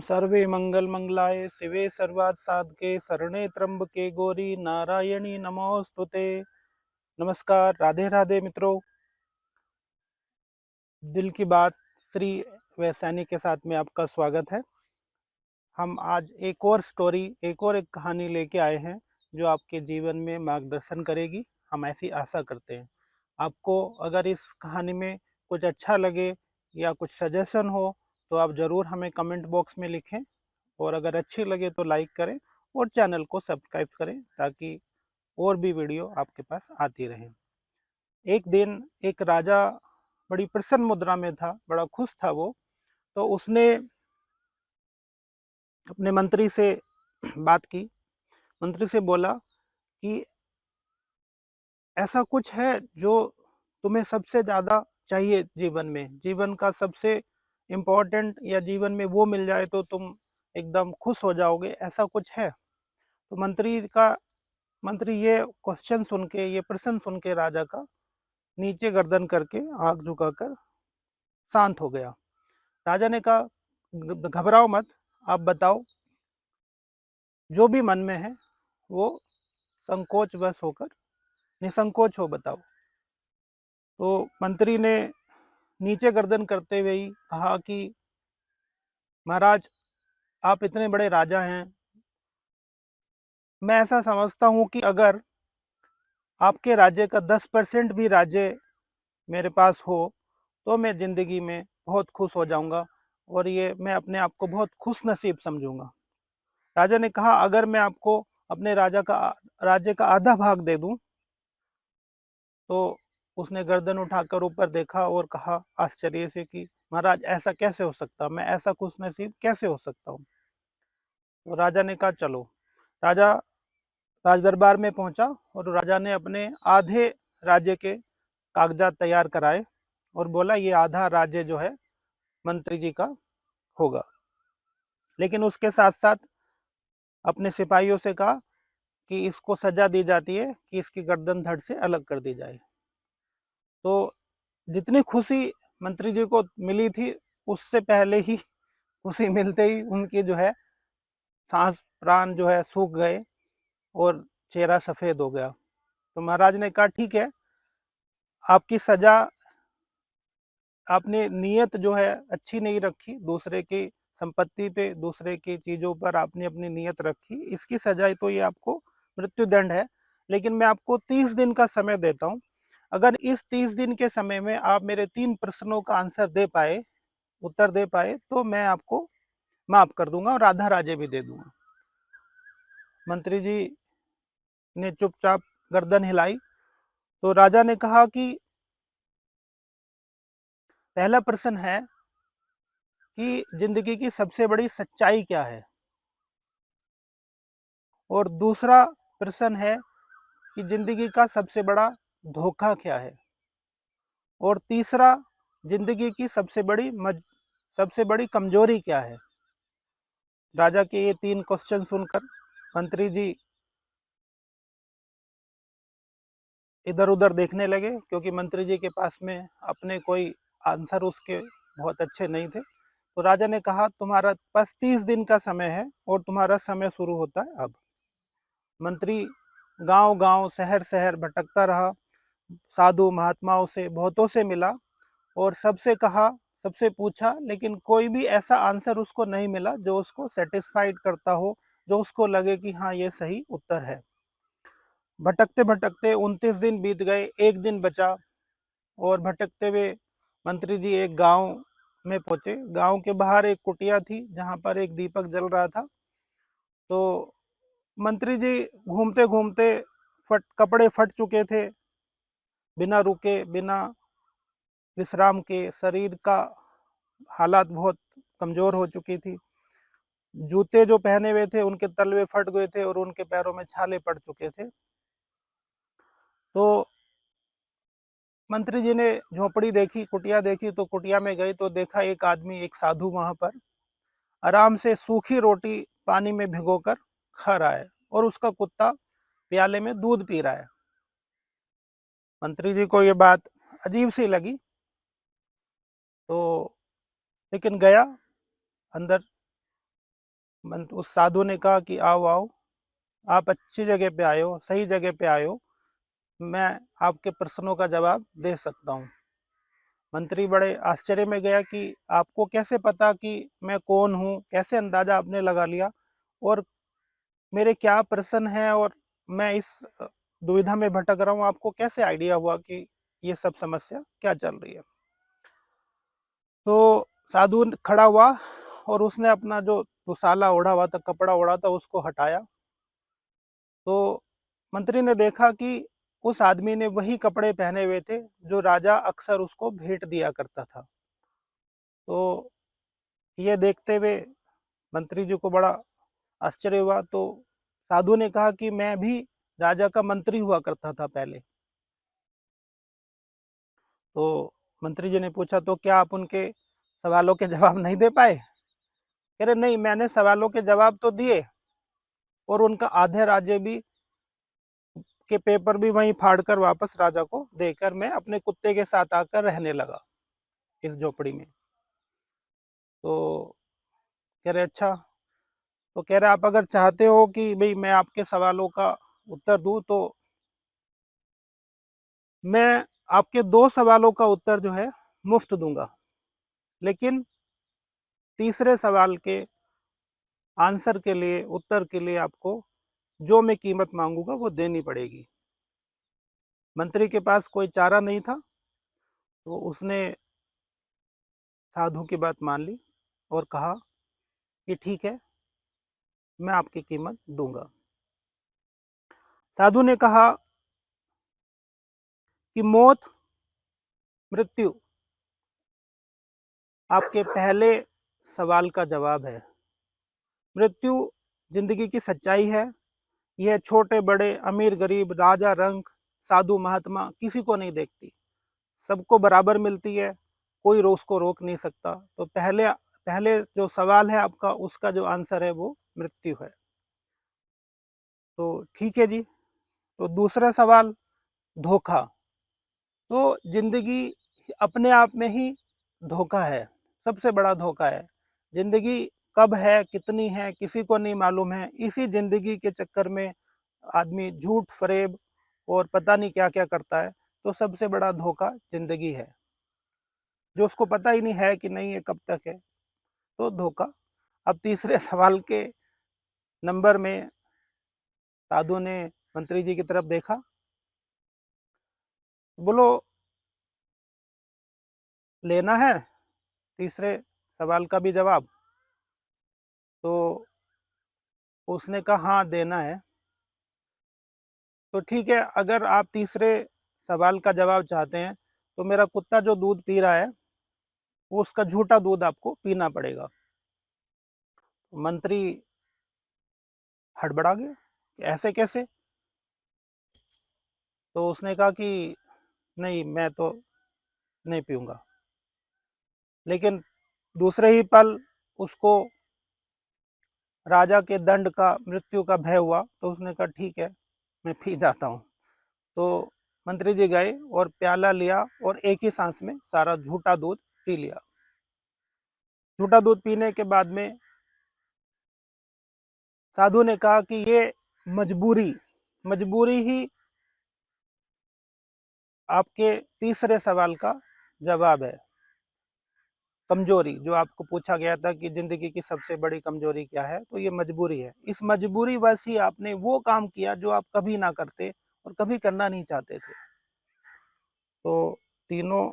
सर्वे मंगल मंगलाय शिवे सर्वार्थ साधके शरणे त्र्यंबके गौरी नारायणी नमोस्तुते। नमस्कार, राधे राधे मित्रों। दिल की बात श्री वैशानी के साथ में आपका स्वागत है। हम आज एक और स्टोरी, एक कहानी लेके आए हैं जो आपके जीवन में मार्गदर्शन करेगी, हम ऐसी आशा करते हैं। आपको अगर इस कहानी में कुछ अच्छा लगे या कुछ सजेशन हो तो आप ज़रूर हमें कमेंट बॉक्स में लिखें, और अगर अच्छी लगे तो लाइक करें और चैनल को सब्सक्राइब करें ताकि और भी वीडियो आपके पास आती रहे। एक दिन एक राजा बड़ी प्रसन्न मुद्रा में था, बड़ा खुश था वो। तो उसने अपने मंत्री से बात की। मंत्री से बोला कि ऐसा कुछ है जो तुम्हें सबसे ज़्यादा चाहिए जीवन में, जीवन का सबसे इम्पोर्टेंट, या जीवन में वो मिल जाए तो तुम एकदम खुश हो जाओगे, ऐसा कुछ है? तो मंत्री ये क्वेश्चन सुन के, ये प्रश्न सुन के राजा का नीचे गर्दन करके आंख झुकाकर शांत हो गया। राजा ने कहा, घबराओ मत, आप बताओ, जो भी मन में है वो संकोच वश होकर निसंकोच हो बताओ। तो मंत्री ने नीचे गर्दन करते हुए ही कहा कि महाराज, आप इतने बड़े राजा हैं, मैं ऐसा समझता हूँ कि अगर आपके राज्य का 10% भी राज्य मेरे पास हो तो मैं ज़िंदगी में बहुत खुश हो जाऊंगा, और ये मैं अपने आप को बहुत खुश नसीब समझूंगा। राजा ने कहा, अगर मैं आपको अपने राज्य का आधा भाग दे दूं? तो उसने गर्दन उठाकर ऊपर देखा और कहा आश्चर्य से कि महाराज, ऐसा कैसे हो सकता, मैं ऐसा खुश नसीब कैसे हो सकता हूँ? तो राजा ने कहा चलो। राजा राजदरबार में पहुंचा और राजा ने अपने आधे राज्य के कागजात तैयार कराए और बोला, ये आधा राज्य जो है मंत्री जी का होगा। लेकिन उसके साथ साथ अपने सिपाहियों से कहा कि इसको सजा दी जाती है कि इसकी गर्दन धड़ से अलग कर दी जाए। तो जितनी खुशी मंत्री जी को मिली थी, उससे पहले ही, खुशी मिलते ही उनकी जो है सांस प्राण जो है सूख गए और चेहरा सफ़ेद हो गया। तो महाराज ने कहा, ठीक है, आपकी सजा, आपने नीयत जो है अच्छी नहीं रखी, दूसरे की संपत्ति पे, दूसरे की चीज़ों पर आपने अपनी नीयत रखी, इसकी सजा तो ये आपको मृत्युदंड है। लेकिन मैं आपको 30 दिन का समय देता हूँ। अगर इस 30 दिन के समय में आप मेरे 3 प्रश्नों का आंसर दे पाए, उत्तर दे पाए, तो मैं आपको माफ कर दूंगा और आधा राज्य भी दे दूंगा। मंत्री जी ने चुपचाप गर्दन हिलाई। तो राजा ने कहा कि पहला प्रश्न है कि जिंदगी की सबसे बड़ी सच्चाई क्या है, और दूसरा प्रश्न है कि जिंदगी का सबसे बड़ा धोखा क्या है, और तीसरा, जिंदगी की सबसे बड़ी कमजोरी क्या है। राजा के ये 3 क्वेश्चन सुनकर मंत्री जी इधर उधर देखने लगे, क्योंकि मंत्री जी के पास में अपने कोई आंसर उसके बहुत अच्छे नहीं थे। तो राजा ने कहा, तुम्हारा पास 30 दिन का समय है और तुम्हारा समय शुरू होता है अब। मंत्री गांव गांव, शहर शहर भटकता रहा, साधु महात्माओं से, बहुतों से मिला और सबसे कहा, सबसे पूछा, लेकिन कोई भी ऐसा आंसर उसको नहीं मिला जो उसको सेटिस्फाइड करता हो, जो उसको लगे कि हाँ, ये सही उत्तर है। भटकते भटकते 29 दिन बीत गए, एक दिन बचा, और भटकते हुए मंत्री जी एक गांव में पहुंचे। गांव के बाहर एक कुटिया थी जहां पर एक दीपक जल रहा था। तो मंत्री जी घूमते घूमते कपड़े फट चुके थे, बिना रुके, बिना विश्राम के, शरीर का हालात बहुत कमजोर हो चुकी थी। जूते जो पहने हुए थे उनके तलवे फट गए थे और उनके पैरों में छाले पड़ चुके थे। तो मंत्री जी ने झोपड़ी देखी, कुटिया देखी, तो कुटिया में गई तो देखा एक आदमी, एक साधु वहां पर आराम से सूखी रोटी पानी में भिगोकर खा रहा है, और उसका कुत्ता प्याले में दूध पी रहा है। मंत्री जी को ये बात अजीब सी लगी, तो लेकिन गया अंदर, उस साधु ने कहा कि आओ आओ, आप अच्छी जगह पे आए हो, सही जगह पे आए हो, मैं आपके प्रश्नों का जवाब दे सकता हूँ। मंत्री बड़े आश्चर्य में गया कि आपको कैसे पता कि मैं कौन हूँ, कैसे अंदाजा आपने लगा लिया, और मेरे क्या प्रश्न हैं, और मैं इस दुविधा में भटक रहा हूँ, आपको कैसे आइडिया हुआ कि ये सब समस्या क्या चल रही है। तो साधु खड़ा हुआ और उसने अपना जो दुसाला ओढ़ा हुआ था, कपड़ा ओढ़ा था, उसको हटाया। तो मंत्री ने देखा कि उस आदमी ने वही कपड़े पहने हुए थे जो राजा अक्सर उसको भेंट दिया करता था। तो ये देखते हुए मंत्री जी को बड़ा आश्चर्य हुआ। तो साधु ने कहा कि मैं भी राजा का मंत्री हुआ करता था पहले। तो मंत्री जी ने पूछा, तो क्या आप उनके सवालों के जवाब नहीं दे पाए? कह रहे, नहीं, मैंने सवालों के जवाब तो दिए, और उनका आधे राज्य भी के पेपर भी वहीं फाड़कर वापस राजा को देकर मैं अपने कुत्ते के साथ आकर रहने लगा इस झोपड़ी में। तो कह रहे, अच्छा। तो कह रहे, आप अगर चाहते हो कि भाई मैं आपके सवालों का उत्तर दूं, तो मैं आपके 2 सवालों का उत्तर जो है मुफ्त दूंगा, लेकिन तीसरे सवाल के आंसर के लिए, उत्तर के लिए आपको जो मैं कीमत मांगूंगा वो देनी पड़ेगी। मंत्री के पास कोई चारा नहीं था, तो उसने साधु की बात मान ली और कहा कि ठीक है, मैं आपकी कीमत दूंगा। साधु ने कहा कि मौत, मृत्यु आपके पहले सवाल का जवाब है। मृत्यु जिंदगी की सच्चाई है। यह छोटे बड़े, अमीर गरीब, राजा रंक, साधु महात्मा किसी को नहीं देखती, सबको बराबर मिलती है, कोई उसको रोक नहीं सकता। तो पहले पहले जो सवाल है आपका, उसका जो आंसर है वो मृत्यु है। तो ठीक है जी। तो दूसरा सवाल, धोखा। तो जिंदगी अपने आप में ही धोखा है, सबसे बड़ा धोखा है। जिंदगी कब है, कितनी है, किसी को नहीं मालूम है। इसी जिंदगी के चक्कर में आदमी झूठ फरेब और पता नहीं क्या क्या करता है। तो सबसे बड़ा धोखा जिंदगी है, जो उसको पता ही नहीं है कि नहीं ये कब तक है, तो धोखा। अब तीसरे सवाल के नंबर में साधु ने मंत्री जी की तरफ देखा, बोलो, लेना है तीसरे सवाल का भी जवाब? तो उसने कहा, हाँ, देना है। तो ठीक है, अगर आप तीसरे सवाल का जवाब चाहते हैं, तो मेरा कुत्ता जो दूध पी रहा है, वो उसका झूठा दूध आपको पीना पड़ेगा। मंत्री हड़बड़ा गया, ऐसे कैसे? तो उसने कहा कि नहीं, मैं तो नहीं पीऊंगा। लेकिन दूसरे ही पल उसको राजा के दंड का, मृत्यु का भय हुआ। तो उसने कहा, ठीक है, मैं पी जाता हूँ। तो मंत्री जी गए और प्याला लिया और एक ही सांस में सारा झूठा दूध पी लिया। झूठा दूध पीने के बाद में साधु ने कहा कि ये मजबूरी मजबूरी ही आपके तीसरे सवाल का जवाब है। कमजोरी, जो आपको पूछा गया था कि जिंदगी की सबसे बड़ी कमजोरी क्या है, तो ये मजबूरी है। इस मजबूरी वश ही आपने वो काम किया जो आप कभी ना करते और कभी करना नहीं चाहते थे। तो तीनों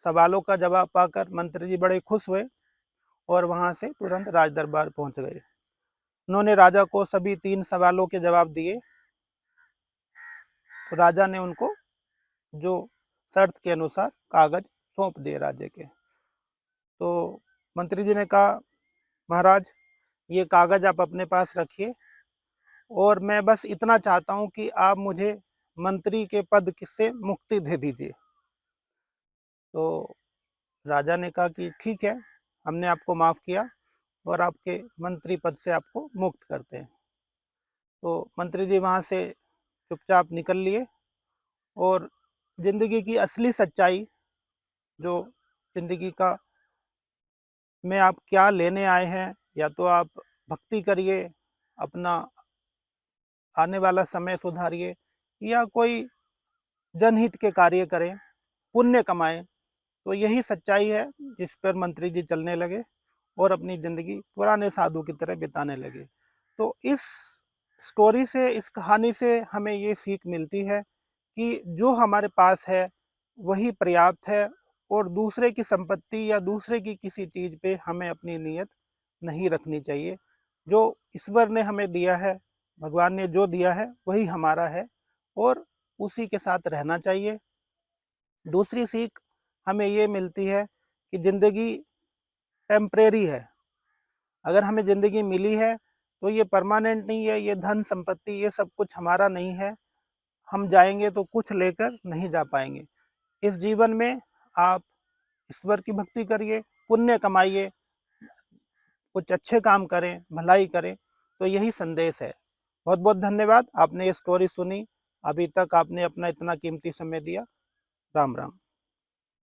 सवालों का जवाब पाकर मंत्री जी बड़े खुश हुए और वहां से तुरंत राज दरबार पहुंच गए। उन्होंने राजा को सभी 3 सवालों के जवाब दिए। तो राजा ने उनको जो शर्त के अनुसार कागज सौंप दिए राजे के। तो मंत्री जी ने कहा, महाराज, ये कागज आप अपने पास रखिए, और मैं बस इतना चाहता हूं कि आप मुझे मंत्री के पद से मुक्ति दे दीजिए। तो राजा ने कहा कि ठीक है, हमने आपको माफ़ किया और आपके मंत्री पद से आपको मुक्त करते हैं। तो मंत्री जी वहाँ से चुपचाप निकल लिए, और ज़िंदगी की असली सच्चाई, जो ज़िंदगी का में आप क्या लेने आए हैं, या तो आप भक्ति करिए, अपना आने वाला समय सुधारिए या कोई जनहित के कार्य करें, पुण्य कमाएं। तो यही सच्चाई है जिस पर मंत्री जी चलने लगे और अपनी ज़िंदगी पुराने साधु की तरह बिताने लगे। तो इस स्टोरी से, इस कहानी से हमें ये सीख मिलती है कि जो हमारे पास है वही पर्याप्त है और दूसरे की संपत्ति या दूसरे की किसी चीज़ पे हमें अपनी नीयत नहीं रखनी चाहिए। जो ईश्वर ने हमें दिया है, भगवान ने जो दिया है वही हमारा है और उसी के साथ रहना चाहिए। दूसरी सीख हमें ये मिलती है कि ज़िंदगी टेम्परेरी है। अगर हमें ज़िंदगी मिली है तो ये परमानेंट नहीं है, ये धन संपत्ति ये सब कुछ हमारा नहीं है। हम जाएंगे तो कुछ लेकर नहीं जा पाएंगे। इस जीवन में आप ईश्वर की भक्ति करिए, पुण्य कमाइए, कुछ अच्छे काम करें, भलाई करें। तो यही संदेश है। बहुत बहुत धन्यवाद, आपने ये स्टोरी सुनी, अभी तक आपने अपना इतना कीमती समय दिया। राम राम।